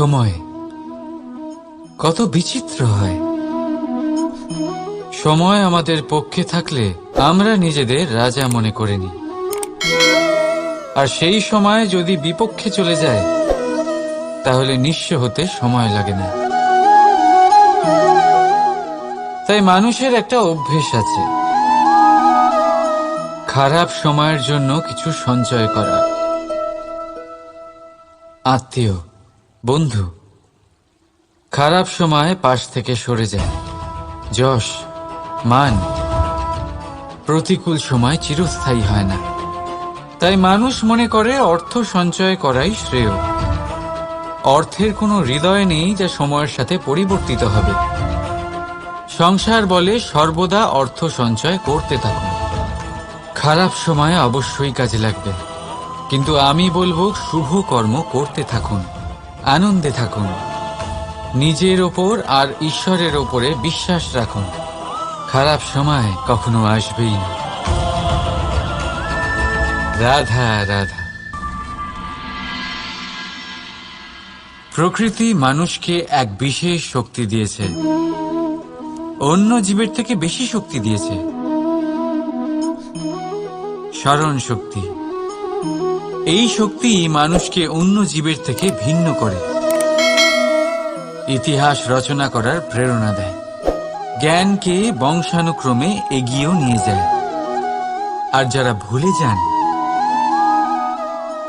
সময় কত বিচিত্র হয়। সময় আমাদের পক্ষে থাকলে আমরা নিজেদের রাজা মনে করে নিই, আর সেই সময় যদি বিপক্ষে চলে যায় তাহলে নিঃস্ব হতে সময় লাগে না। তাই মানুষের একটা অভ্যেস আছে, খারাপ সময়ের জন্য কিছু সঞ্চয় করা। আত্মীয়, বন্ধু খারাপ সময় পাশ থেকে সরে যায়। যশ, মান প্রতিকূল সময় চিরস্থায়ী হয় না। তাই মানুষ মনে করে অর্থ সঞ্চয় করাই শ্রেয়। অর্থের কোনো হৃদয় নেই যা সময়ের সাথে পরিবর্তিত হবে। সংসার বলে সর্বদা অর্থ সঞ্চয় করতে থাকুন। খারাপ সময় অবশ্যই কাজে লাগবে, কিন্তু আমি বলবো শুভ কর্ম করতে থাকুন, আনন্দে থাকুন, নিজের ওপর আর ঈশ্বরের ওপরে বিশ্বাস রাখুন। খারাপ সময় কখনো আসবেই না। রাধা রাধা। প্রকৃতি মানুষকে এক বিশেষ শক্তি দিয়েছে, অন্য জীবের থেকে বেশি শক্তি দিয়েছে। স্মরণ শক্তি। এই শক্তি মানুষকে অন্য জীবের থেকে ভিন্ন করে, ইতিহাস রচনা করার প্রেরণা দেয়, জ্ঞানকে বংশানুক্রমে এগিয়েও নিয়ে যায়। আর যারা ভুলে যান,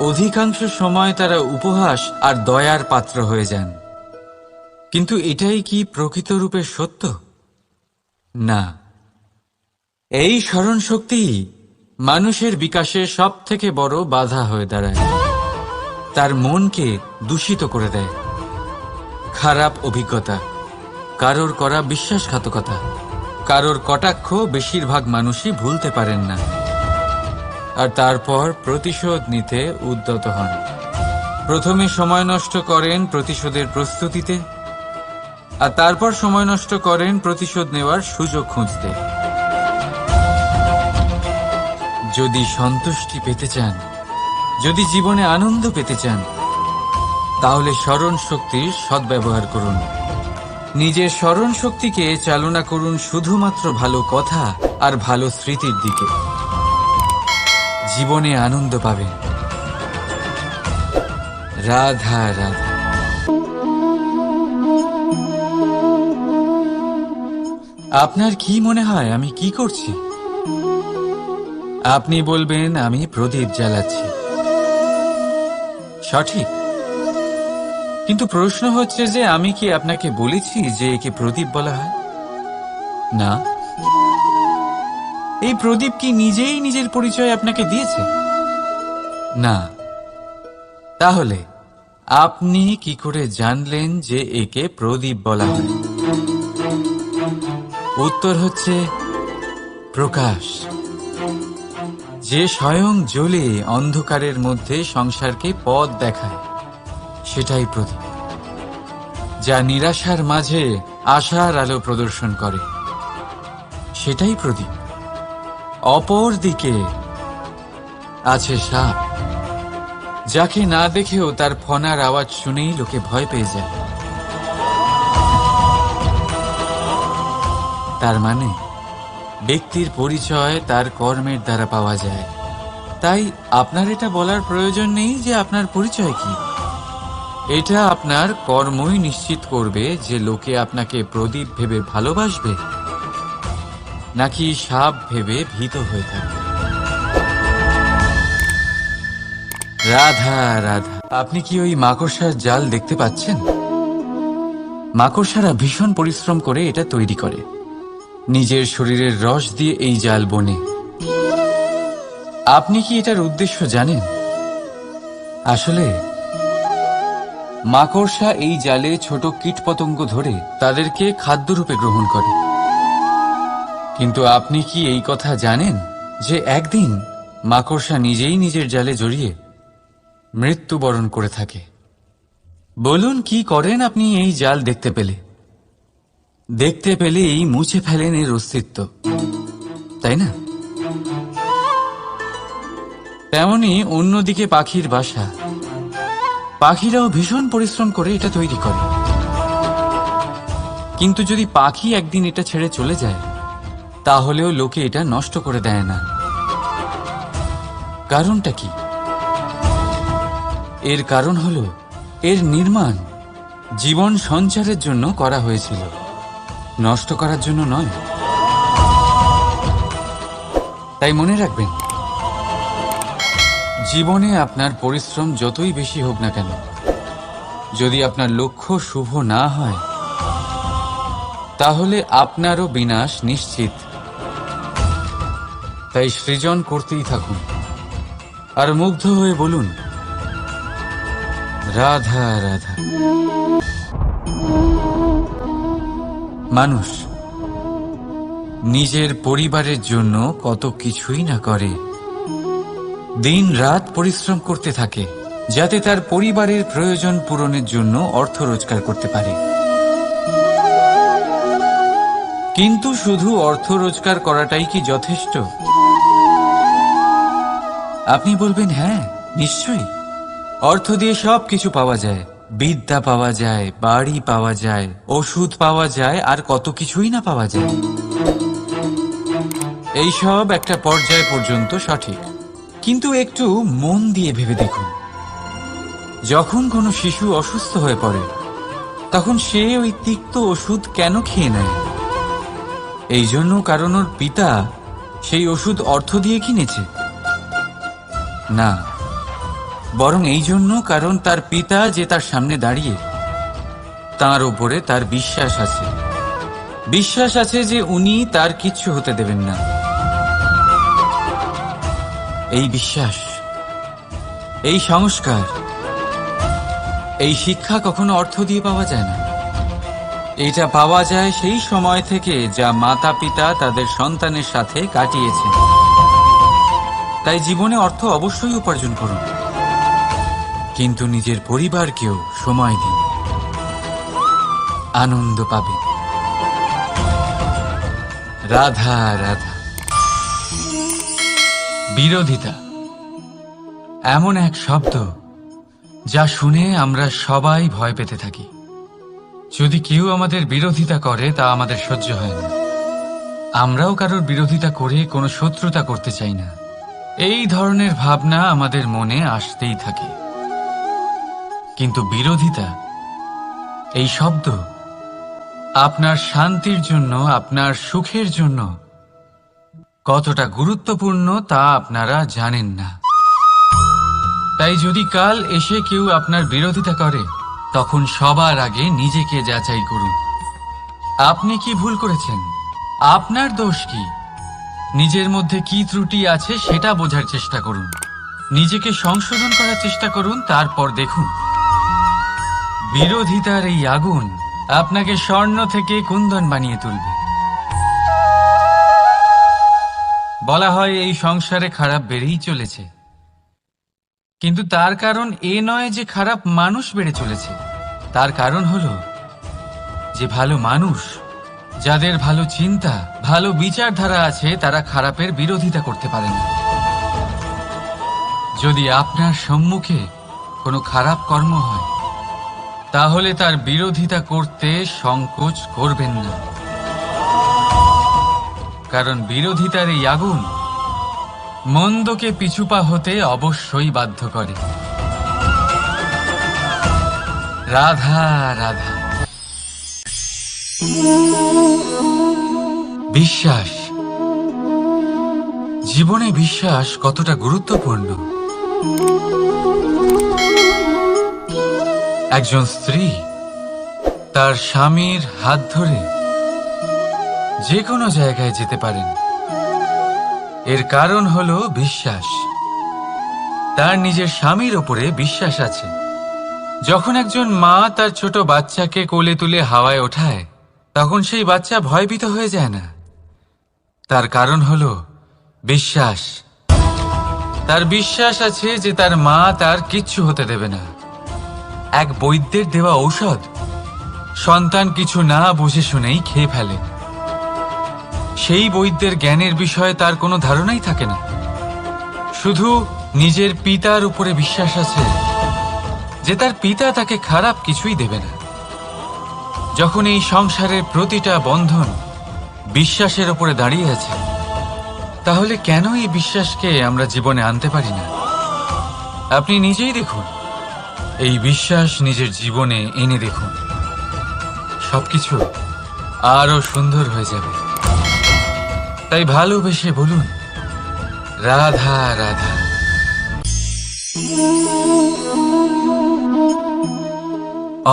অধিকাংশ সময় তারা উপহাস আর দয়ার পাত্র হয়ে যান। কিন্তু এটাই কি প্রকৃত রূপে সত্য? না। এই স্মরণ শক্তি মানুষের বিকাশের সব থেকে বড় বাধা হয়ে দাঁড়ায়। তার মনকে দূষিত করে দেয়। খারাপ অভিজ্ঞতা, কারোর করা বিশ্বাসঘাতকতা, কারোর কটাক্ষ বেশিরভাগ মানুষই ভুলতে পারেন না, আর তারপর প্রতিশোধ নিতে উদ্যত হন। প্রথমে সময় নষ্ট করেন প্রতিশোধের প্রস্তুতিতে, আর তারপর সময় নষ্ট করেন প্রতিশোধ নেওয়ার সুযোগ খুঁজতে। যদি সন্তুষ্টি পেতে চান, যদি জীবনে আনন্দ পেতে চান, তাহলে স্মরণ শক্তির সদ্ব্যবহার করুন। নিজের স্মরণ শক্তিকে চালনা করুন শুধুমাত্র ভালো কথা আর ভালো স্মৃতির দিকে। জীবনে আনন্দ পাবেন। রাধা রাধা। আপনার কি মনে হয় আমি কি করছি? আপনি বলবেন আমি প্রদীপ জ্বালাচ্ছি। সঠিক, কিন্তু প্রশ্ন হচ্ছে যে আমি কি আপনাকে বলেছি যে একে প্রদীপ বলা হয়? না। এই প্রদীপ কি নিজেই নিজের পরিচয় আপনাকে দিয়েছে? না। তাহলে আপনি কি করে জানলেন যে একে প্রদীপ বলা হয়? উত্তর হচ্ছে প্রকাশ, যে স্বয়ং জ্বলে অন্ধকারের মধ্যে সংসারকে পথ দেখায়, সেটাই প্রদীপ। যা নিরাশার মাঝে আশার আলো প্রদর্শন করে, সেটাই প্রদীপ। অপর দিকে আছে সাপ, যাকে না দেখেও তার ফনার আওয়াজ শুনেই লোকে ভয় পেয়ে যায়। তার মানে ব্যক্তির পরিচয় তার কর্মের দ্বারা পাওয়া যায়। তাই আপনার এটা বলার প্রয়োজন নেই যে আপনার পরিচয় কি। এটা আপনার কর্মই নিশ্চিত করবে যে লোকে আপনাকে প্রদীপ ভেবে ভালোবাসবে নাকি সাপ ভেবে ভীত হয়ে থাকবে। রাধা রাধা। আপনি কি ওই মাকড়সার জাল দেখতে পাচ্ছেন? মাকড়সারা ভীষণ পরিশ্রম করে এটা তৈরি করে। নিজের শরীরের রস দিয়ে এই জাল বোনে। আপনি কি এটার উদ্দেশ্য জানেন? আসলে মাকড়সা এই জালে ছোট কীটপতঙ্গ ধরে তাদেরকে খাদ্যরূপে গ্রহণ করে। কিন্তু আপনি কি এই কথা জানেন যে একদিন মাকড়সা নিজেই নিজের জালে জড়িয়ে মৃত্যুবরণ করে থাকে? বলুন কি করেন আপনি এই জাল দেখতে পেলে? দেখতে পেলেই মুছে ফেলেন এর অস্তিত্ব, তাই না? তেমনি অন্যদিকে পাখির বাসা। পাখিরাও ভীষণ পরিশ্রম করে এটা তৈরি করে, কিন্তু যদি পাখি একদিন এটা ছেড়ে চলে যায় তাহলেও লোকে এটা নষ্ট করে দেয় না। কারণটা কি? এর কারণ হলো এর নির্মাণ জীবন সঞ্চারের জন্য করা হয়েছিল, নষ্ট করার জন্য নয়। তাই মনে রাখবেন, জীবনে আপনার পরিশ্রম যতই বেশি হোক না কেন, যদি আপনার লক্ষ্য শুভ না হয় তাহলে আপনারও বিনাশ নিশ্চিত। তাই সৃজন করতেই থাকুন আর মুগ্ধ হয়ে বলুন, রাধা রাধা। মানুষ নিজের পরিবারের জন্য কত কিছুই না করে, দিন রাত পরিশ্রম করতে থাকে যাতে তার পরিবারের প্রয়োজন পূরণের জন্য অর্থ রোজগার করতে পারে। কিন্তু শুধু অর্থ রোজগার করাটাই কি যথেষ্ট? আপনি বলবেন, হ্যাঁ নিশ্চয়ই, অর্থ দিয়ে সবকিছু পাওয়া যায়, বিদ্যা পাওয়া যায়, বাড়ি পাওয়া যায়, ওষুধ পাওয়া যায়, আর কত কিছুই না পাওয়া যায়। এইসব একটা পর্যায় পর্যন্ত সঠিক, কিন্তু একটু মন দিয়ে ভেবে দেখুন, যখন কোনো শিশু অসুস্থ হয়ে পড়ে তখন সে ওই তিক্ত ওষুধ কেন খেয়ে নেয়? এই জন্য কারণ ওর পিতা সেই ওষুধ অর্থ দিয়ে কিনেছে? না, বরং এই জন্য কারণ তার পিতা যে তার সামনে দাঁড়িয়ে, তার উপরে তার বিশ্বাস আছে, বিশ্বাস আছে যে উনি তার কিচ্ছু হতে দেবেন না। এই বিশ্বাস, এই সংস্কার, এই শিক্ষা কখনো অর্থ দিয়ে পাওয়া যায় না। এটা পাওয়া যায় সেই সময় থেকে যা মাতা পিতা তাদের সন্তানের সাথে কাটিয়েছেন। তাই জীবনে অর্থ অবশ্যই উপার্জন করুন, কিন্তু নিজের পরিবারকেও সময় দিন, আনন্দ পাবে। রাধা রাধা। বিরোধিতা এমন এক শব্দ যা শুনে আমরা সবাই ভয় পেতে থাকি। যদি কেউ আমাদের বিরোধিতা করে তা আমাদের সহ্য হয় না। আমরাও কারোর বিরোধিতা করে কোনো শত্রুতা করতে চাই না। এই ধরনের ভাবনা আমাদের মনে আসতেই থাকে। কিন্তু বিরোধিতা, এই শব্দ আপনার শান্তির জন্য, আপনার সুখের জন্য কতটা গুরুত্বপূর্ণ তা আপনারা জানেন না। তাই যদি কাল এসে কেউ আপনার বিরোধিতা করে, তখন সবার আগে নিজেকে যাচাই করুন। আপনি কি ভুল করেছেন? আপনার দোষ কি? নিজের মধ্যে কি ত্রুটি আছে সেটা বোঝার চেষ্টা করুন, নিজেকে সংশোধন করার চেষ্টা করুন, তারপর দেখুন বিরোধিতার এই আগুন আপনাকে স্বর্ণ থেকে কুন্দন বানিয়ে তুলবে। বলা হয় এই সংসারে খারাপ বেড়েই চলেছে, কিন্তু তার কারণ এ নয় যে খারাপ মানুষ বেড়ে চলেছে। তার কারণ হলো যে ভালো মানুষ, যাদের ভালো চিন্তা, ভালো বিচারধারা আছে, তারা খারাপের বিরোধিতা করতে পারে না। যদি আপনার সম্মুখে কোনো খারাপ কর্ম হয়, তাহলে তার বিরোধিতা করতে সংকোচ করবেন না, কারণ বিরোধিতার এই আগুন মন্দকে পিছুপা হতে অবশ্যই বাধ্য করে। রাধা রাধা। বিশ্বাস, জীবনে বিশ্বাস কতটা গুরুত্বপূর্ণ। একজন স্ত্রী তার স্বামীর হাত ধরে যে কোনো জায়গায় যেতে পারেন, এর কারণ হলো বিশ্বাস। তার নিজের স্বামীর ওপরে বিশ্বাস আছে। যখন একজন মা তার ছোট বাচ্চাকে কোলে তুলে হাওয়ায় ওঠায়, তখন সেই বাচ্চা ভয়ভীত হয়ে যায় না। তার কারণ হলো বিশ্বাস। তার বিশ্বাস আছে যে তার মা তার কিচ্ছু হতে দেবে না। এক বৈদ্যের দেওয়া ঔষধ সন্তান কিছু না বুঝে শুনেই খেয়ে ফেলে। সেই বৈদ্যের জ্ঞানের বিষয়ে তার কোনো ধারণাই থাকে না, শুধু নিজের পিতার উপরে বিশ্বাস আছে যে তার পিতা তাকে খারাপ কিছুই দেবে না। যখন এই সংসারের প্রতিটা বন্ধন বিশ্বাসের উপরে দাঁড়িয়ে আছে, তাহলে কেন এই বিশ্বাসকে আমরা জীবনে আনতে পারি না? আপনি নিজেই দেখুন, এই বিশ্বাস নিজের জীবনে এনে দেখুন, সবকিছু আরো সুন্দর হয়ে যাবে। তাই ভালোবেসে বলুন, রাধা রাধা।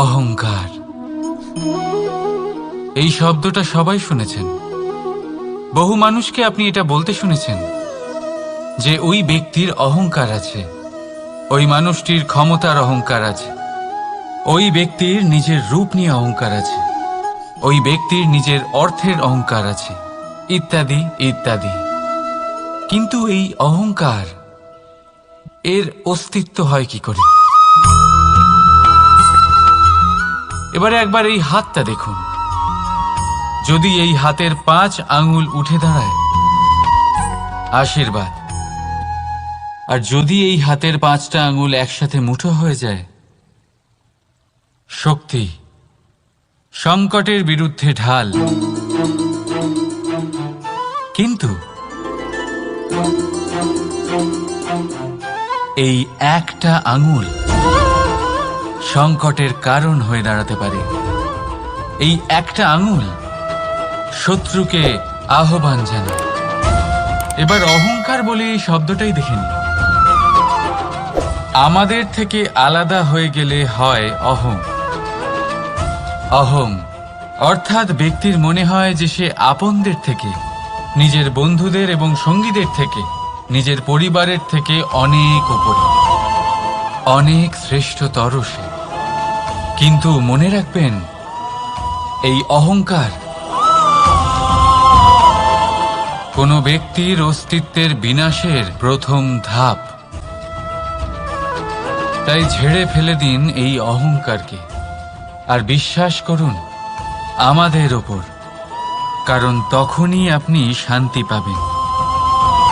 অহংকার, এই শব্দটা সবাই শুনেছেন। বহু মানুষকে আপনি এটা বলতে শুনেছেন যে ওই ব্যক্তির অহংকার আছে, ওই মানুষটির ক্ষমতার অহংকার আছে, ওই ব্যক্তির নিজের রূপ নিয়ে অহংকার আছে, ওই ব্যক্তির নিজের অর্থের অহংকার আছে, ইত্যাদি ইত্যাদি। কিন্তু এই অহংকার, এর অস্তিত্ব হয় কি করে? এবারে একবার এই হাতটা দেখুন। যদি এই হাতের 5 আঙ্গুল উঠে দাঁড়ায়, আশীর্বাদ। আর যদি এই হাতের 5টা আঙ্গুল একসাথে মুঠো হয়ে যায়, শক্তি, সংকটের বিরুদ্ধে ঢাল। কিন্তু এই একটা আঙ্গুল সংকটের কারণ হয়ে দাঁড়াতে পারে। এই একটা আঙ্গুল শত্রুকে আহ্বান জানায়। এবার অহংকার বলে এই শব্দটাই দেখে নিন। আমাদের থেকে আলাদা হয়ে গেলে হয় অহং। অহং অর্থাৎ ব্যক্তির মনে হয় যে সে আপনদের থেকে, নিজের বন্ধুদের এবং সঙ্গীদের থেকে, নিজের পরিবারের থেকে অনেক উপরে, অনেক শ্রেষ্ঠতর সে। কিন্তু মনে রাখবেন, এই অহংকার কোনো ব্যক্তির অস্তিত্বের বিনাশের প্রথম ধাপ। তাই ঝেড়ে ফেলে দিন এই অহংকারকে, আর বিশ্বাস করুন আমাদের ওপর, কারণ তখনই আপনি শান্তি পাবেন।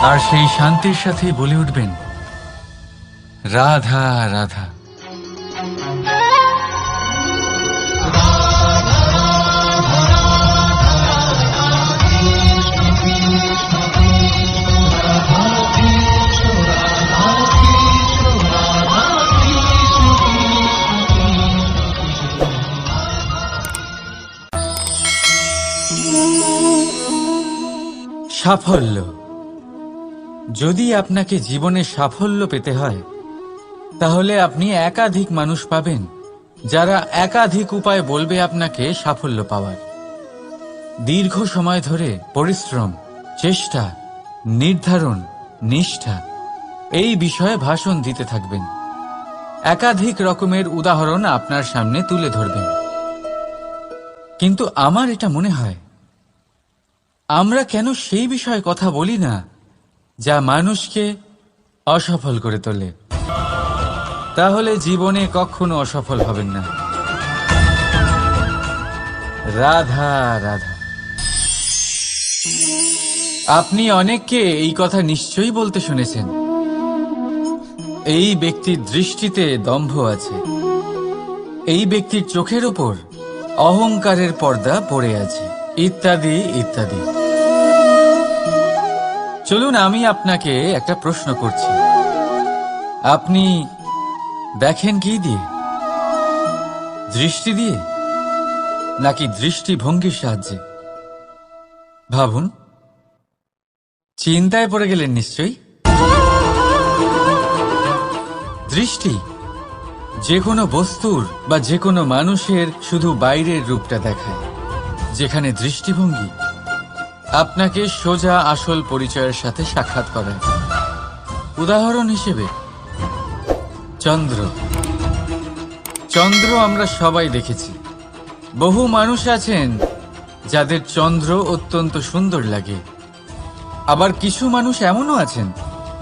আর সেই শান্তির সাথেই বলে উঠবেন, রাধা রাধা। সাফল্য। যদি আপনাকে জীবনে সাফল্য পেতে হয়, তাহলে আপনি একাধিক মানুষ পাবেন যারা একাধিক উপায় বলবে আপনাকে সাফল্য পাওয়ার। দীর্ঘ সময় ধরে পরিশ্রম, চেষ্টা, নির্ধারণ, নিষ্ঠা এই বিষয়ে ভাষণ দিতে থাকবেন। একাধিক রকমের উদাহরণ আপনার সামনে তুলে ধরবেন। কিন্তু আমার এটা মনে হয়, আমরা কেন সেই বিষয়ে কথা বলি না যা মানুষকে অসফল করে তোলে? তাহলে জীবনে কখনো অসফল হবেন না। রাধা রাধা। আপনি অনেককে এই কথা নিশ্চয়ই বলতে শুনেছেন, এই ব্যক্তির দৃষ্টিতে দম্ভ আছে, এই ব্যক্তির চোখের ওপর অহংকারের পর্দা পড়ে আছে, ইত্যাদি ইত্যাদি। চলুন আমি আপনাকে একটা প্রশ্ন করছি, আপনি দেখেন কি দিয়ে? দৃষ্টি দিয়ে নাকি দৃষ্টিভঙ্গির সাহায্যে? ভাবুন। চিন্তায় পড়ে গেলেন নিশ্চয়ই। দৃষ্টি যে কোনো বস্তুর বা যে কোনো মানুষের শুধু বাইরের রূপটা দেখায়, যেখানে দৃষ্টিভঙ্গি আপনাকে সোজা আসল পরিচয়ের সাথে সাক্ষাৎ করায়। উদাহরণ হিসেবে চন্দ্র। চন্দ্র আমরা সবাই দেখেছি। বহু মানুষ আছেন যাদের চন্দ্র অত্যন্ত সুন্দর লাগে, আবার কিছু মানুষ এমনও আছেন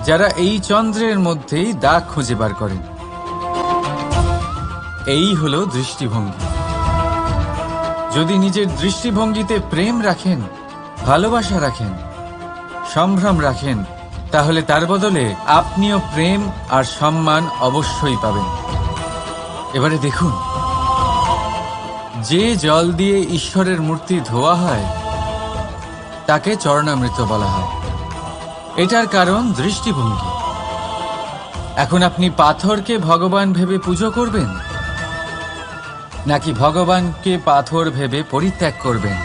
যারা এই চন্দ্রের মধ্যেই দাগ খুঁজে বার করেন। এই হলো দৃষ্টিভঙ্গি। যদি নিজের দৃষ্টিভঙ্গিতে প্রেম রাখেন, ভালোবাসা রাখেন, সম্ভ্রম রাখেন, তাহলে তার বদলে আপনিও প্রেম আর সম্মান অবশ্যই পাবেন। এবারে দেখুন, যে জল দিয়ে ঈশ্বরের মূর্তি ধোয়া হয় তাকে চরণামৃত বলা হয়। এটার কারণ দৃষ্টিভঙ্গি। এখন আপনি পাথরকে ভগবান ভেবে পুজো করবেন, নাকি ভগবানকে পাথর ভেবে পরিত্যাগ করবেন?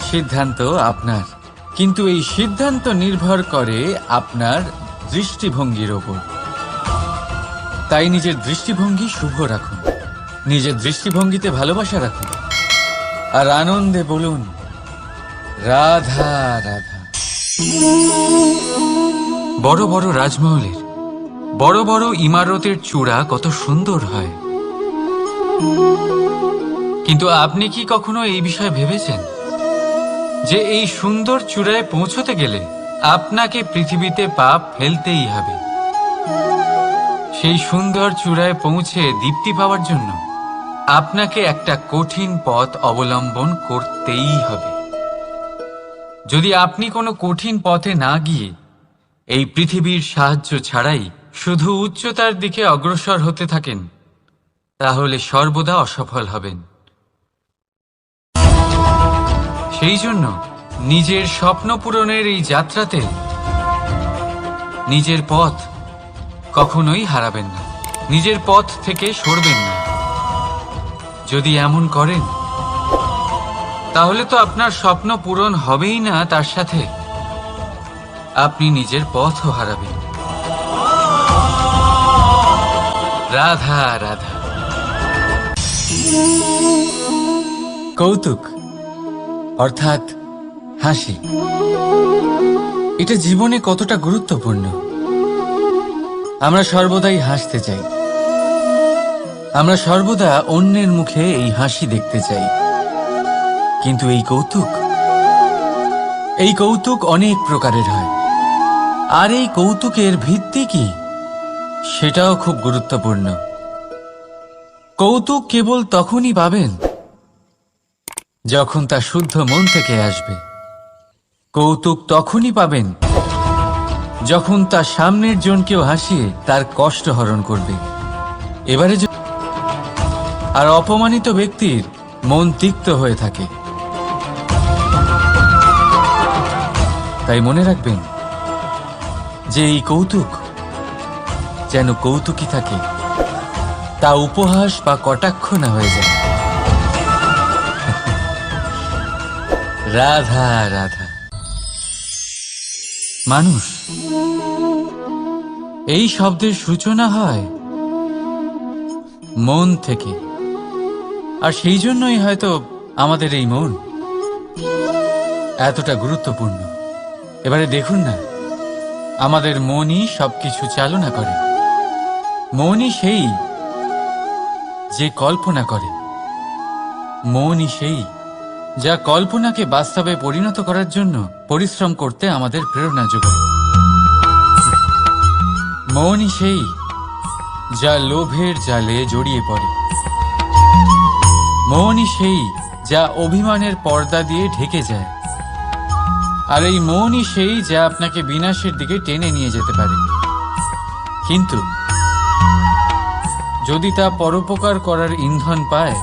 সিদ্ধান্ত আপনার, কিন্তু এই সিদ্ধান্ত নির্ভর করে আপনার দৃষ্টিভঙ্গির ওপর। তাই নিজের দৃষ্টিভঙ্গি শুভ রাখুন, নিজের দৃষ্টিভঙ্গিতে ভালোবাসা রাখুন, আর আনন্দে বলুন রাধা রাধা। বড় বড় রাজমহলের বড় বড় ইমারতের চূড়া কত সুন্দর হয়, কিন্তু আপনি কি কখনো এই বিষয়ে ভেবেছেন যে এই সুন্দর চূড়ায় পৌঁছতে গেলে আপনাকে পৃথিবীতে পা ফেলতেই হবে? সেই সুন্দর চূড়ায় পৌঁছে দীপ্তি পাওয়ার জন্য আপনাকে একটা কঠিন পথ অবলম্বন করতেই হবে। যদি আপনি কোনো কঠিন পথে না গিয়ে এই পৃথিবীর সাহায্য ছাড়াই শুধু উচ্চতার দিকে অগ্রসর হতে থাকেন, তাহলে সর্বদা অসফল হবেন। সেই জন্য নিজের স্বপ্ন পূরণের এই যাত্রাতে নিজের পথ কখনোই হারাবেন না, নিজের পথ থেকে সরবেন না। যদি এমন করেন তাহলে তো আপনার স্বপ্ন পূরণ হবেই না, তার সাথে আপনি নিজের পথও হারাবেন। রাধা রাধা। কৌতুক অর্থাৎ হাসি, এটা জীবনে কতটা গুরুত্বপূর্ণ। আমরা সর্বদাই হাসতে চাই, আমরা সর্বদা অন্যের মুখে এই হাসি দেখতে চাই। কিন্তু এই কৌতুক অনেক প্রকারের হয়, আর এই কৌতুকের ভিত্তি কি সেটাও খুব গুরুত্বপূর্ণ। কৌতুক কেবল তখনই পাবেন যখন তা শুদ্ধ মন থেকে আসবে। কৌতুক তখনই পাবেন যখন তা সামনের জনকেও হাসিয়ে তার কষ্ট হরণ করবে। এবারে আর অপমানিত ব্যক্তির মন তিক্ত হয়ে থাকে। তাই মনে রাখবেন যে এই কৌতুক যেন কৌতুকই থাকে, তা উপহাস বা কটাক্ষ না হয়ে যায়। রাধা রাধা। মানুষ, এই শব্দের সূচনা হয় মন থেকে, আর সেই জন্যই হয়তো আমাদের এই মন এতটা গুরুত্বপূর্ণ। এবারে দেখুন না, আমাদের মনই সবকিছু চালনা করে। মনই সেই যে কল্পনা করে, মনই সেই যা কল্পনাকে বাস্তবে পরিণত করার জন্য পরিশ্রম করতে আমাদের প্রেরণা যোগায়। মনই সেই যা লোভের জালে জড়িয়ে পড়ে। মনই সেই যা অভিমানের পর্দা দিয়ে ঢেকে যায়। আর এই মনই সেই যা আপনাকে বিনাশের দিকে টেনে নিয়ে যেতে পারে। কিন্তু যদি তা পরোপকার করার ইন্ধন পায়,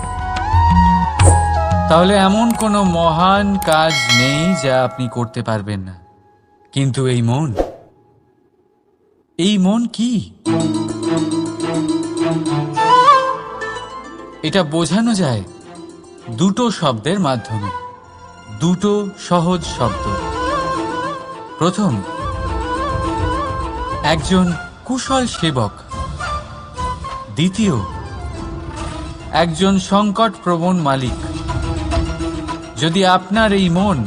তাহলে এমন কোনো মহান কাজ নেই যা আপনি করতে পারবেন না। কিন্তু এই মন কি? এটা বোঝানো যায় দুটো শব্দের মাধ্যমে, দুটো সহজ শব্দ। প্রথম, একজন কুশল সেবক। দ্বিতীয়, একজন সংকটপ্রবণ মালিক। যদি আপনার এই মন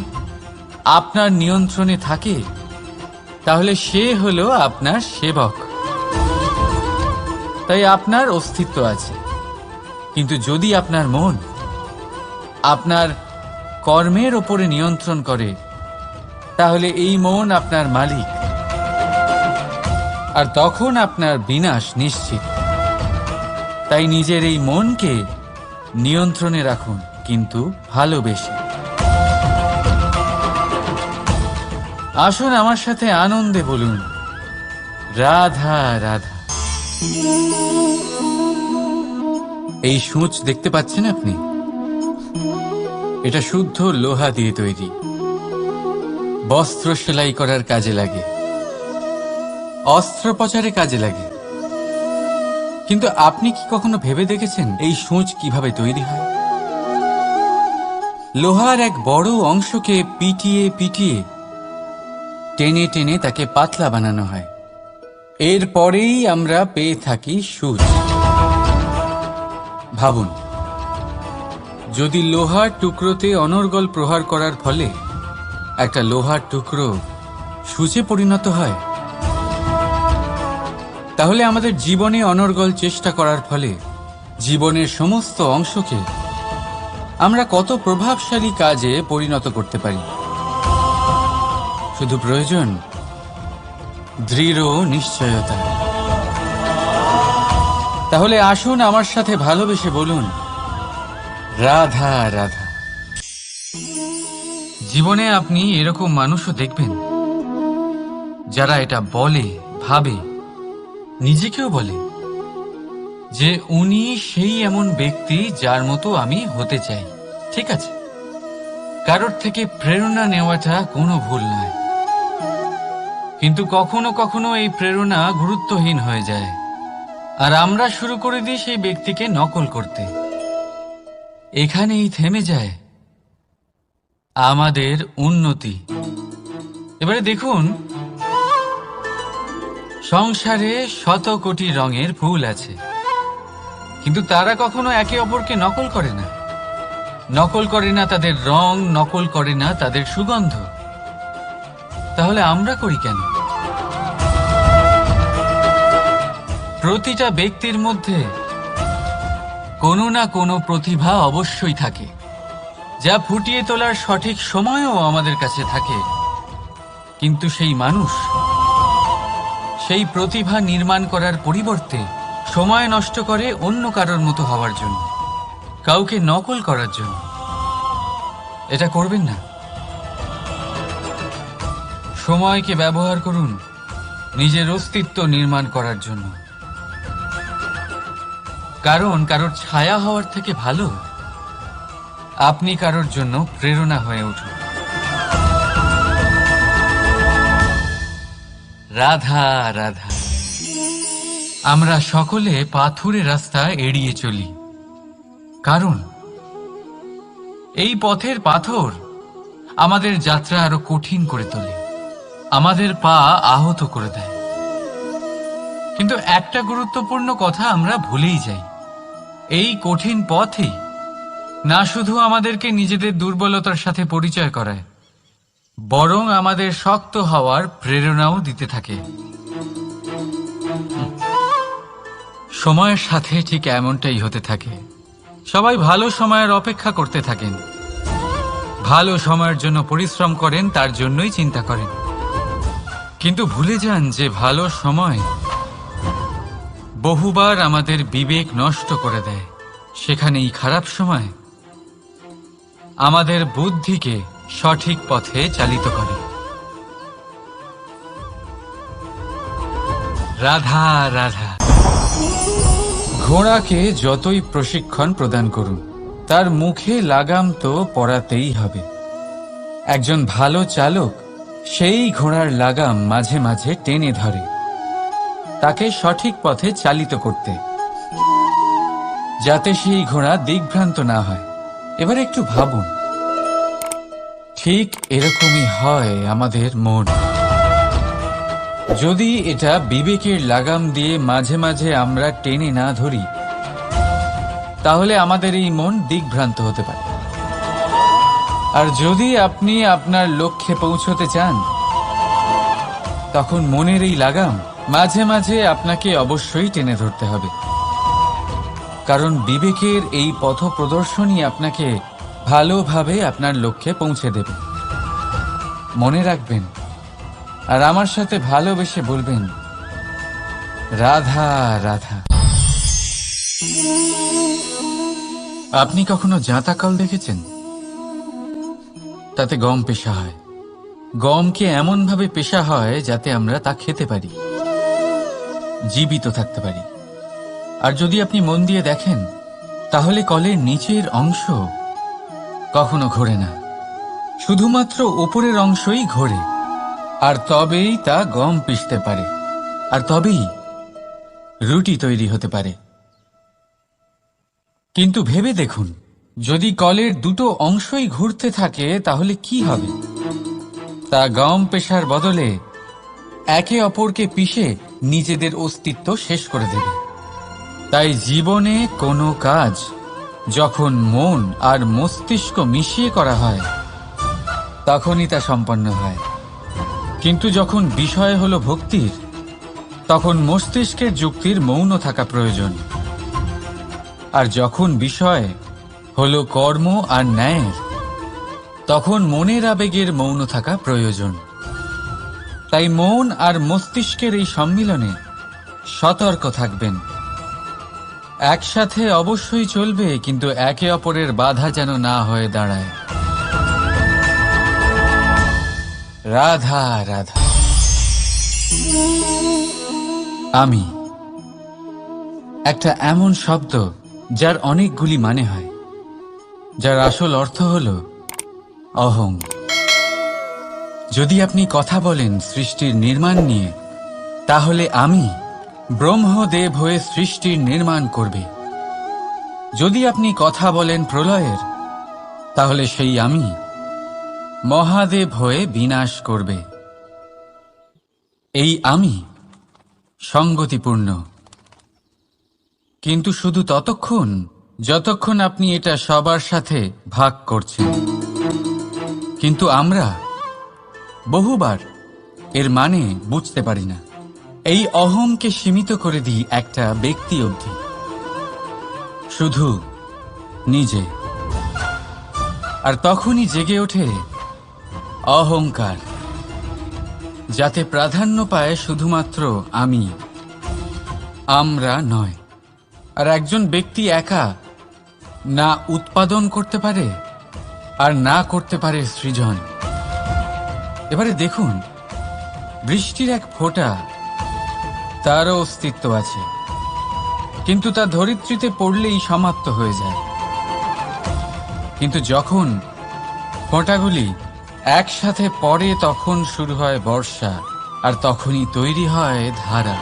আপনার নিয়ন্ত্রণে থাকে, তাহলে সে হলো আপনার সেবক। তাই আপনার অস্তিত্ব আছে। কিন্তু যদি আপনার মন আপনার কর্মের ওপরে নিয়ন্ত্রণ করে, তাহলে এই মন আপনার মালিক, আর তখন আপনার বিনাশ নিশ্চিত। তাই নিজের এই মনকে নিয়ন্ত্রণে রাখুন, কিন্তু ভালোবেসে। আসুন আমার সাথে আনন্দে বলুন রাধা রাধা। এই সূঁচ দেখতে পাচ্ছেন আপনি? এটা শুদ্ধ লোহা দিয়ে তৈরি, বস্ত্র সেলাই করার কাজে লাগে, অস্ত্রোপচারে কাজে লাগে। কিন্তু আপনি কি কখনো ভেবে দেখেছেন এই সূঁচ কিভাবে তৈরি হয়? লোহার এক বড় অংশকে পিটিয়ে পিটিয়ে টেনে টেনে তাকে পাতলা বানানো হয়। এরপরেই আমরা পেয়ে থাকি সূঁচ। ভাবুন, যদি লোহার টুকরোতে অনর্গল প্রহার করার ফলে একটা লোহার টুকরো সূঁচে পরিণত হয়, তাহলে আমাদের জীবনে অনর্গল চেষ্টা করার ফলে জীবনের সমস্ত অংশকে আমরা কত প্রভাবশালী কাজে পরিণত করতে পারি। শুধু প্রয়োজন দৃঢ় নিশ্চয়তা। তাহলে আসুন আমার সাথে ভালোবেসে বলুন, রাধা রাধা। জীবনে আপনি এরকম মানুষও দেখবেন যারা এটা বলে, ভাবে, নিজেকেও বলে যে উনি সেই এমন ব্যক্তি যার মতো আমি হতে চাই। ঠিক আছে, কারোর থেকে প্রেরণা নেওয়াটা কোনো ভুল নয়, কিন্তু কখনো কখনো এই প্রেরণা গুরুত্বহীন হয়ে যায় আর আমরা শুরু করে দিই সেই ব্যক্তিকে নকল করতে। এখানেই থেমে যায় আমাদের উন্নতি। এবারে দেখুন, সংসারে শত কোটি রঙের ফুল আছে, কিন্তু তারা কখনো একে অপরকে নকল করে না। নকল করে না তাদের রং, নকল করে না তাদের সুগন্ধ। তাহলে আমরা করি কেন? প্রতিটা ব্যক্তির মধ্যে কোনো না কোনো প্রতিভা অবশ্যই থাকে, যা ফুটিয়ে তোলার সঠিক সময়ও আমাদের কাছে থাকে। কিন্তু সেই মানুষ সেই প্রতিভা নির্মাণ করার পরিবর্তে সময় নষ্ট করে অন্য কারোর মতো হওয়ার জন্য, কাউকে নকল করার জন্য। এটা করবেন না। সময়কে ব্যবহার করুন নিজের অস্তিত্ব নির্মাণ করার জন্য। কারণ কারোর ছায়া হওয়ার থেকে ভালো আপনি কারোর জন্য প্রেরণা হয়ে উঠুন। রাধা রাধা। আমরা সকলে পাথুরে রাস্তা এড়িয়ে চলি, কারণ এই পথের পাথর আমাদের যাত্রা আরো কঠিন করে তোলে, আমাদের পা আহত করে দেয়। কিন্তু একটা গুরুত্বপূর্ণ কথা আমরা ভুলেই যাই, এই কঠিন পথই না শুধু আমাদেরকে নিজেদের দুর্বলতার সাথে পরিচয় করায়, বরং আমাদের শক্ত হওয়ার প্রেরণাও দিতে থাকে। সময়ের সাথে ঠিক এমনটাই হতে থাকে। সবাই ভালো সময়ের অপেক্ষা করতে থাকেন, ভালো সময়ের জন্য পরিশ্রম করেন, তার জন্যই চিন্তা করেন, কিন্তু ভুলে যান যে ভালো সময় বহুবার আমাদের বিবেক নষ্ট করে দেয়। সেখানেই খারাপ সময় আমাদের বুদ্ধিকে সঠিক পথে চালিত করে। রাধা রাধা। ঘোড়াকে যতই প্রশিক্ষণ প্রদান করুন, তার মুখে লাগাম তো পরাতেই হবে। একজন ভালো চালক সেই ঘোড়ার লাগাম মাঝে মাঝে টেনে ধরে, তাকে সঠিক পথে চালিত করতে, যাতে সেই ঘোড়া দিগ্ভ্রান্ত না হয়। এবার একটু ভাবুন, ঠিক এরকমই হয় আমাদের মন। যদি এটা বিবেকের লাগাম দিয়ে মাঝে মাঝে আমরা টেনে না ধরি, তাহলে আমাদের এই মন দিগ্ভ্রান্ত হতে পারে। আর যদি আপনি আপনার লক্ষ্যে পৌঁছতে চান, তখন মনের এই লাগাম মাঝে মাঝে আপনাকে অবশ্যই টেনে ধরতে হবে, কারণ বিবেকের এই পথ প্রদর্শনই আপনাকে ভালোভাবে আপনার লক্ষ্যে পৌঁছে দেবে। মনে রাখবেন আর আমার সাথে ভালোবেসে বলবেন, রাধা রাধা। আপনি কখনো জাঁতাকল দেখেছেন? তাতে গম পেশা হয়। গমকে এমন ভাবে পেশা হয় যাতে আমরা তা খেতে পারি, জীবিত থাকতে পারি। আর যদি আপনি মন দিয়ে দেখেন, তাহলে কলের নিচের অংশ কখনো ঘোরে না, শুধুমাত্র ওপরের অংশই ঘোরে। আর তবেই তা গম পিষতে পারে, আর তবেই রুটি তৈরি হতে পারে। কিন্তু ভেবে দেখুন, যদি কলের দুটো অংশই ঘুরতে থাকে তাহলে কি হবে? তা গম পেশার বদলে একে অপরকে পিষে নিজেদের অস্তিত্ব শেষ করে দেবে। তাই জীবনে কোনো কাজ যখন মন আর মস্তিষ্ক মিশিয়ে করা হয় তখনই তা সম্পন্ন হয়। কিন্তু যখন বিষয় হলো ভক্তির, তখন মস্তিষ্কের যুক্তির মৌন থাকা প্রয়োজন। আর যখন বিষয় হলো কর্ম আর ন্যায়ের, তখন মনের আবেগের মৌন থাকা প্রয়োজন। তাই মন আর মস্তিষ্কের এই সম্মিলনে সতর্ক থাকবেন। একসাথে অবশ্যই চলবে, কিন্তু একে অপরের বাধা যেন না হয়ে দাঁড়ায়। রাধা রাধা। আমি একটা এমন শব্দ যার অনেকগুলি মানে হয়, যার আসল অর্থ হল অহং। যদি আপনি কথা বলেন সৃষ্টির নির্মাণ নিয়ে, তাহলে আমি ব্রহ্মদেব হয়ে সৃষ্টির নির্মাণ করবে। যদি আপনি কথা বলেন প্রলয়ের, তাহলে সেই আমি মহাদেব হয়ে বিনাশ করবে। এই আমি সঙ্গতিপূর্ণ, কিন্তু শুধু ততক্ষণ যতক্ষণ আপনি এটা সবার সাথে ভাগ করছেন। কিন্তু আমরা বহুবার এর মানে বুঝতে পারি না। এই অহংকে সীমিত করে দিই একটা ব্যক্তি অবধি, শুধু নিজে। আর তখনই জেগে ওঠে অহংকার, যাতে প্রাধান্য পায় শুধুমাত্র আমি, আমরা নয়। আর একজন ব্যক্তি একা না উৎপাদন করতে পারে আর না করতে পারে সৃজন। এবারে দেখুন, বৃষ্টির এক ফোঁটা, তারও অস্তিত্ব আছে, কিন্তু তা ধরিত্রীতে পড়লেই সমাপ্ত হয়ে যায়। কিন্তু যখন ফোঁটাগুলি একসাথে পড়ে তখন শুরু হয় বর্ষা, আর তখনই তৈরি হয় ধারা।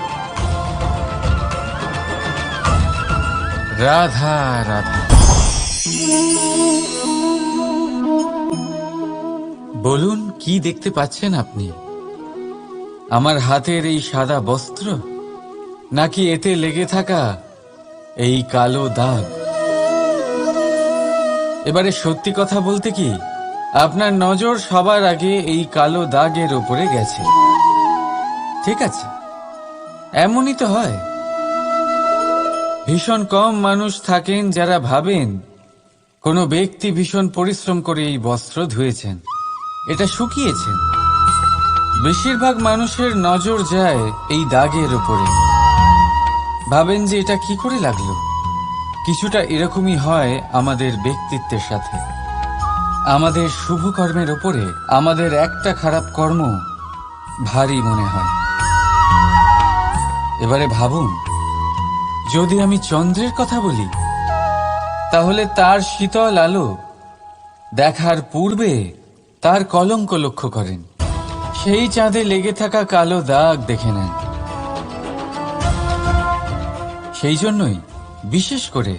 রাধা রাধা। বলুন, কি দেখতে পাচ্ছেন আপনি? আমার হাতের এই সাদা বস্ত্র, নাকি এতে লেগে থাকা এই কালো দাগ? এবারে সত্যি কথা বলতে কি, আপনার নজর সবার আগে এই কালো দাগের ওপরে গেছে। ঠিক আছে, এমনই তো হয়। ভীষণ কম মানুষ থাকেন যারা ভাবেন কোনো ব্যক্তি ভীষণ পরিশ্রম করে এই বস্ত্র ধুয়েছেন, এটা শুকিয়েছেন। বেশিরভাগ মানুষের নজর যায় এই দাগের উপরে, ভাবেন যে এটা কি করে লাগলো। কিছুটা এরকমই হয় আমাদের ব্যক্তিত্বের সাথে। আমাদের শুভ কর্মের ওপরে আমাদের একটা খারাপ কর্ম ভারী মনে হয়। এবারে ভাবুন, যদি আমি চন্দ্রের কথা বলি, তাহলে তার শীতল আলো দেখার পূর্বে তার কলঙ্ক লক্ষ্য করেন, সেই চাঁদে লেগে থাকা কালো দাগ দেখে নেন। সেই জন্যই বিশেষ করে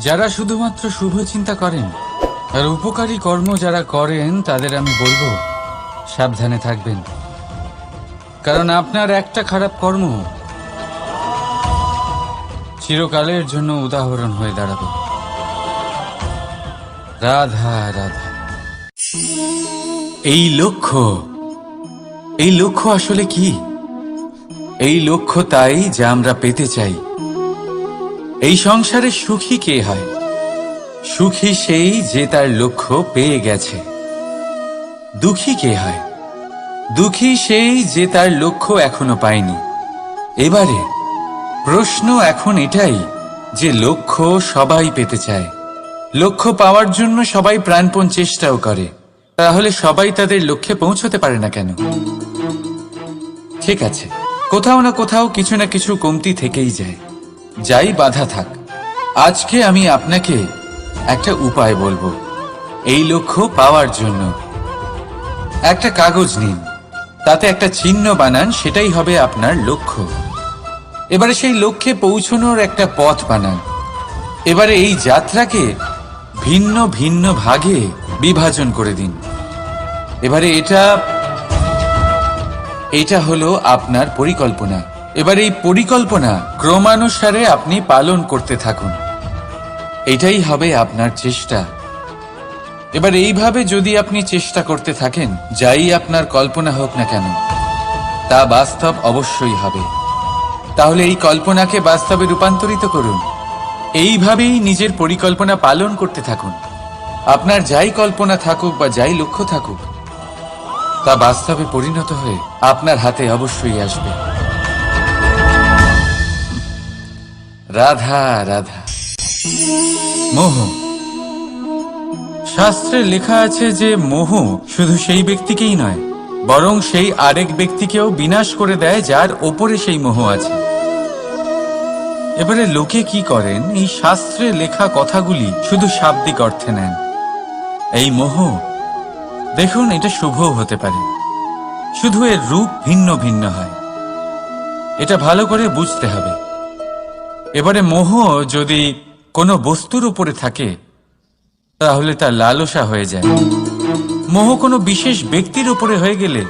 যারা শুধুমাত্র শুভ চিন্তা করেন আর উপকারী কর্ম যারা করেন, তাদের আমি বলবো সাবধানে থাকবেন। কারণ আপনার একটা খারাপ কর্ম চিরকালের জন্য উদাহরণ হয়ে দাঁড়াবে। রাধা রাধা। এই লক্ষ্য আসলে কি? এই লক্ষ্য তাই যা আমরা পেতে চাই। এই সংসারে সুখী কে হয়? সুখী সেই যে তার লক্ষ্য পেয়ে গেছে। দুঃখী কে হয়? দুঃখী সেই যে তার লক্ষ্য এখনো পায়নি। এবারে প্রশ্ন এখন এটাই যে লক্ষ্য সবাই পেতে চায়, লক্ষ্য পাওয়ার জন্য সবাই প্রাণপণ চেষ্টাও করে, তাহলে সবাই তাদের লক্ষ্যে পৌঁছতে পারে না কেন? ঠিক আছে, কোথাও না কোথাও কিছু না কিছু কমতি থেকেই যায়। যাই বাধা থাক, আজকে আমি আপনাকে একটা উপায় বলবো এই লক্ষ্য পাওয়ার জন্য। একটা কাগজ নিন, তাতে একটা চিহ্ন বানান, সেটাই হবে আপনার লক্ষ্য। এবারে সেই লক্ষ্যে পৌঁছানোর একটা পথ বানান। এবারে এই যাত্রাকে ভিন্ন ভিন্ন ভাগে বিভাজন করে দিন। এবারে এটা হলো আপনার পরিকল্পনা। এবার এই পরিকল্পনা ক্রমানুসারে আপনি পালন করতে থাকুন, এটাই হবে আপনার চেষ্টা। এবার এইভাবে যদি আপনি চেষ্টা করতে থাকেন, যাই আপনার কল্পনা হোক না কেন, তা বাস্তব অবশ্যই হবে। তাহলে এই কল্পনাকে বাস্তবে রূপান্তরিত করুন। এইভাবেই নিজের পরিকল্পনা পালন করতে থাকুন। আপনার যাই কল্পনা থাকুক বা যাই লক্ষ্য থাকুক, তা বাস্তবে পরিণত হয়ে আপনার হাতে অবশ্যই আসবে। রাধা রাধা। মোহ। শাস্ত্রে লেখা আছে যে মোহ শুধু সেই ব্যক্তিকেই নয়, বরং সেই আরেক ব্যক্তিকেও বিনাশ করে দেয় যার ওপরে সেই মোহ আছে। এবারে লোকে কি করেন, এই শাস্ত্রে লেখা কথাগুলি শুধু শাব্দিক অর্থে নেন। এই মোহ দেখুন, এটা শুভও হতে পারে, শুধু এর রূপ ভিন্ন ভিন্ন হয়। এটা ভালো করে বুঝতে হবে। এবারে মোহ যদি কোনো বস্তুর উপরে থাকে, তাহলে তা লালসা হয়ে যায়। মোহ কোনো বিশেষ ব্যক্তির উপরে হয়ে গেলে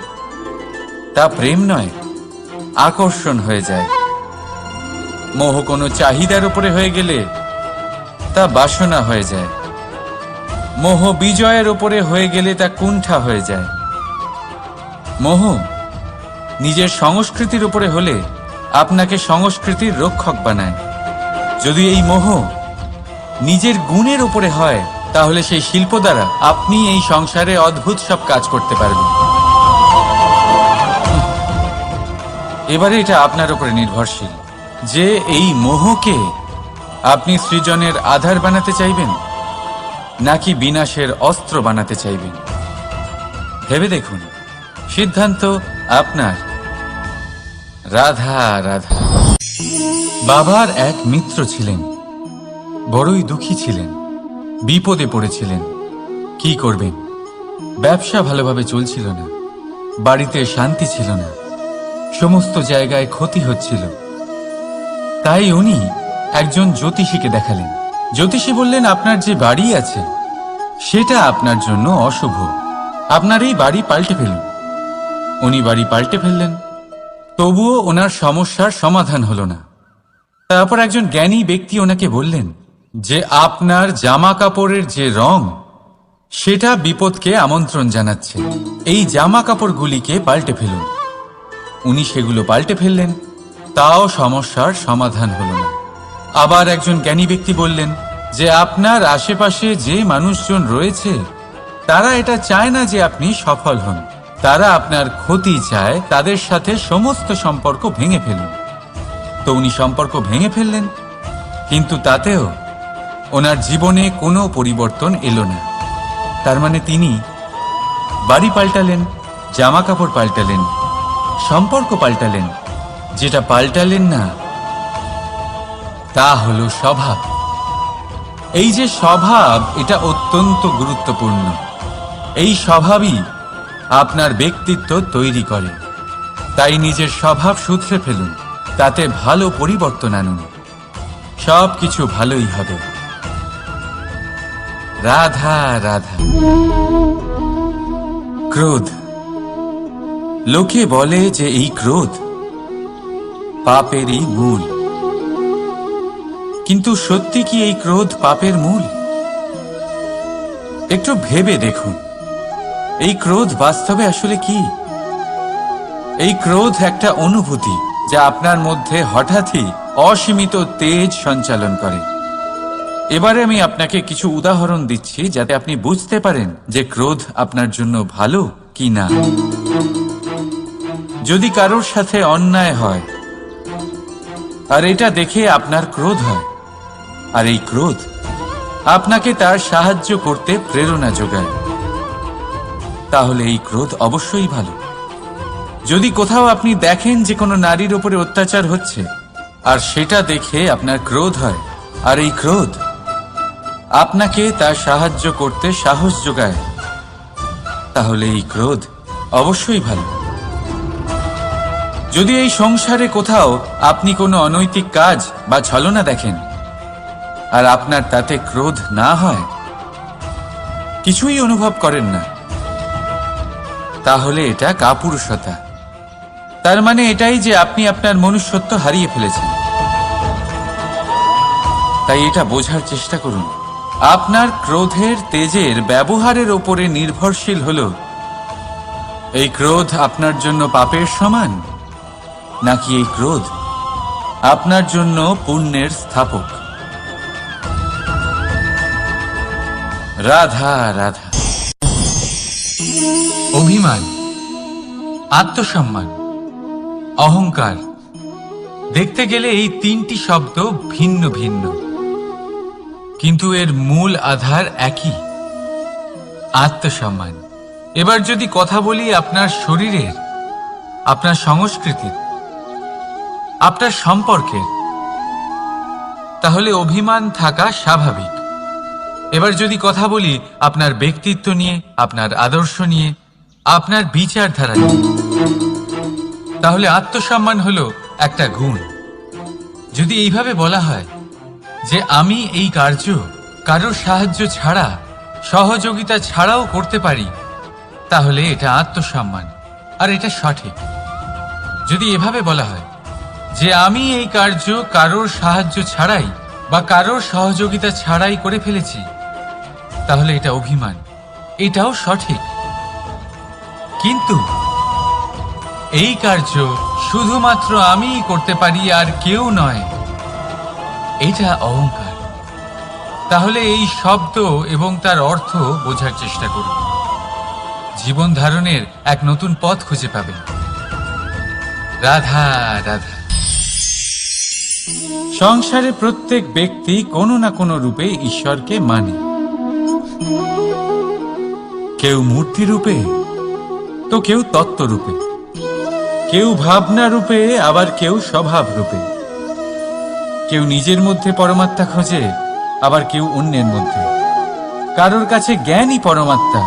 তা প্রেম নয়, আকর্ষণ হয়ে যায়। মোহ কোনো চাহিদার উপরে হয়ে গেলে তা বাসনা হয়ে যায়। মোহ বিজয়ের উপরে হয়ে গেলে তা কুণ্ঠা হয়ে যায়। মোহ নিজের সংস্কৃতির উপরে হলে আপনাকে সংস্কৃতির রক্ষক বানায়। যদি এই মোহ নিজের গুণের উপরে হয়, তাহলে সেই শিল্প দ্বারা আপনি এই সংসারে অদ্ভুত সব কাজ করতে পারবেন। এবারে এটা আপনার উপরে নির্ভরশীল যে এই মোহকে আপনি সৃজনের আধার বানাতে চাইবেন নাকি বিনাশের অস্ত্র বানাতে চাইবেন। ভেবে দেখুন, সিদ্ধান্ত আপনার। রাধা রাধা। বাবার এক মিত্র ছিলেন, বড়ই দুঃখী ছিলেন, বিপদে পড়েছিলেন। কি করবেন? ব্যবসা ভালোভাবে চলছিল না, বাড়িতে শান্তি ছিল না, সমস্ত জায়গায় ক্ষতি হচ্ছিল। তাই উনি একজন জ্যোতিষীকে দেখালেন। জ্যোতিষী বললেন, আপনার যে বাড়ি আছে সেটা আপনার জন্য অশুভ, আপনার এই বাড়ি পাল্টে ফেলুন। উনি বাড়ি পাল্টে ফেললেন, তবুও ওনার সমস্যার সমাধান হলো না। তারপর একজন জ্ঞানী ব্যক্তি ওনাকে বললেন যে আপনার জামা কাপড়ের যে রং, সেটা বিপদকে আমন্ত্রণ জানাচ্ছে, এই জামা কাপড়গুলিকে পাল্টে ফেলুন। উনি সেগুলো পাল্টে ফেললেন, তাও সমস্যার সমাধান হলো না। আবার একজন জ্ঞানী ব্যক্তি বললেন যে আপনার আশেপাশে যে মানুষজন রয়েছে, তারা এটা চায় না যে আপনি সফল হন, তারা আপনার ক্ষতি চায়, তাদের সাথে সমস্ত সম্পর্ক ভেঙে ফেলুন। তো উনি সম্পর্ক ভেঙে ফেললেন, কিন্তু তাতেও ওনার জীবনে কোনো পরিবর্তন এলো না। তার মানে তিনি বাড়ি পাল্টালেন, জামা কাপড় পাল্টালেন, সম্পর্ক পাল্টালেন, যেটা পাল্টালেন না তা হলো স্বভাব। এই যে স্বভাব, এটা অত্যন্ত গুরুত্বপূর্ণ। এই স্বভাবই আপনার ব্যক্তিত্ব তৈরি করে। তাই নিজের স্বভাব শুধরে ফেলুন, তাতে ভালো পরিবর্তন আনুন, সব কিছু ভালোই হবে। রাধা রাধা। ক্রোধ। লোকে বলে যে এই ক্রোধ পাপেরই মূল, কিন্তু সত্যি কি এই ক্রোধ পাপের মূল? একটু ভেবে দেখুন, এই ক্রোধ বাস্তবে আসলে কি? এই ক্রোধ একটা অনুভূতি যা আপনার মধ্যে হঠাৎই অসীমিত তেজ সঞ্চালন করে। এবারে আমি আপনাকে কিছু উদাহরণ দিচ্ছি যাতে আপনি বুঝতে পারেন যে ক্রোধ আপনার জন্য ভালো কি না। যদি কারোর সাথে অন্যায় হয় আর এটা দেখে আপনার ক্রোধ হয়, আর এই ক্রোধ আপনাকে তার সাহায্য করতে প্রেরণা যোগায়, তাহলে এই ক্রোধ অবশ্যই ভালো। যদি কোথাও আপনি দেখেন যে কোনো নারীর উপরে অত্যাচার হচ্ছে আর সেটা দেখে আপনার ক্রোধ হয়, আর এই ক্রোধ আপনাকে তার সাহায্য করতে সাহস যোগায়, তাহলে এই ক্রোধ অবশ্যই ভালো। যদি এই সংসারে কোথাও আপনি কোনো অনৈতিক কাজ বা ছলনা দেখেন আর আপনার তাতে ক্রোধ না হয়, কিছুই অনুভব করেন না, তাহলে এটা কাপুরুষতা। তার মানে এটাই যে আপনি আপনার মনুষ্যত্ব হারিয়ে ফেলেছেন। তাই এটা বোঝার চেষ্টা করুন, আপনার ক্রোধের তেজের ব্যবহারের ওপরে নির্ভরশীল হল এই ক্রোধ আপনার জন্য পাপের সমান, নাকি এই ক্রোধ আপনার জন্য পুণ্যের স্থাপক। রাধা রাধা। অভিমান, আত্মসম্মান, অহংকার, দেখতে গেলে এই তিনটি শব্দ ভিন্ন ভিন্ন, কিন্তু এর মূল আধার একই, আত্মসম্মান। এবার যদি কথা বলি আপনার শরীরের, আপনার সংস্কৃতির, আপনার সম্পর্কের, তাহলে অভিমান থাকা স্বাভাবিক। এবার যদি কথা বলি আপনার ব্যক্তিত্ব নিয়ে, আপনার আদর্শ নিয়ে, আপনার বিচারধারা নিয়ে, তাহলে আত্মসম্মান হলো একটা গুণ। যদি এইভাবে বলা হয় যে আমি এই কার্য কারোর সাহায্য ছাড়া, সহযোগিতা ছাড়াও করতে পারি, তাহলে এটা আত্মসম্মান, আর এটা সঠিক। যদি এভাবে বলা হয় যে আমি এই কার্য কারোর সাহায্য ছাড়াই বা কারোর সহযোগিতা ছাড়াই করে ফেলেছি, তাহলে এটা অভিমান, এটাও সঠিক। কিন্তু এই কার্য শুধুমাত্র আমিই করতে পারি আর কেউ নয়, এটা অহংকার। তাহলে এই শব্দ এবং তার অর্থ বোঝার চেষ্টা করুন, জীবন ধারণের এক নতুন পথ খুঁজে পাবেন। রাধা রাধা। সংসারে প্রত্যেক ব্যক্তি কোনো না কোনো রূপে ঈশ্বরকে মানে, কেউ মূর্তি রূপে, তো কেউ তত্ত্ব রূপে, কেউ ভাবনা রূপে, আবার কেউ স্বভাব রূপে। কেউ নিজের মধ্যে পরমাত্মা খোঁজে, আবার কেউ অন্যের মধ্যে। কারোর কাছে জ্ঞানই পরমাত্মা।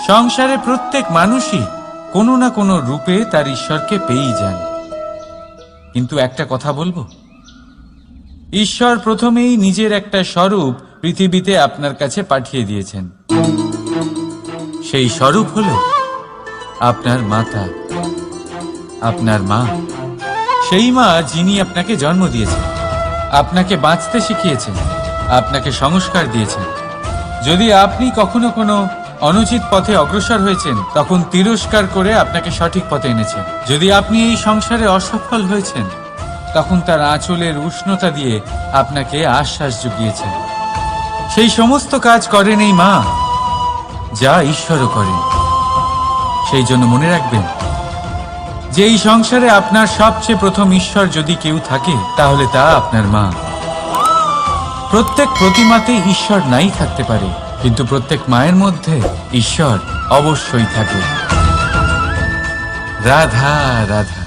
সংসারে প্রত্যেক মানুষই কোনো না কোনো রূপে তার ঈশ্বরকে পেয়েই যান। কিন্তু একটা কথা বলবো, ঈশ্বর প্রথমেই নিজের একটা স্বরূপ পৃথিবীতে আপনার কাছে পাঠিয়ে দিয়েছেন। সেই স্বরূপ হলো আপনার মাতা, আপনার মা। সেই মা যিনি আপনাকে জন্ম দিয়েছেন, আপনাকে বাঁচতে শিখিয়েছেন, আপনাকে সংস্কার দিয়েছেন। যদি আপনি কখনো কোনো অনুচিত পথে অগ্রসর হয়েছেন, তখন তিরস্কার করে আপনাকে সঠিক পথে এনেছেন। যদি আপনি এই সংসারে অসফল হয়েছেন, তখন তার আঁচলের উষ্ণতা দিয়ে আপনাকে আশ্বাস জুগিয়েছেন। সেই সমস্ত কাজ করেন এই মা, যা ঈশ্বরও করেন। সেই জন্য মনে রাখবেন যে এই সংসারে আপনার সবচেয়ে প্রথম ঈশ্বর যদি কেউ থাকে, তাহলে তা আপনার মা। প্রত্যেক প্রতিমাতে ঈশ্বর নাই থাকতে পারে, কিন্তু প্রত্যেক মায়ের মধ্যে ঈশ্বর অবশ্যই থাকে। রাধা রাধা।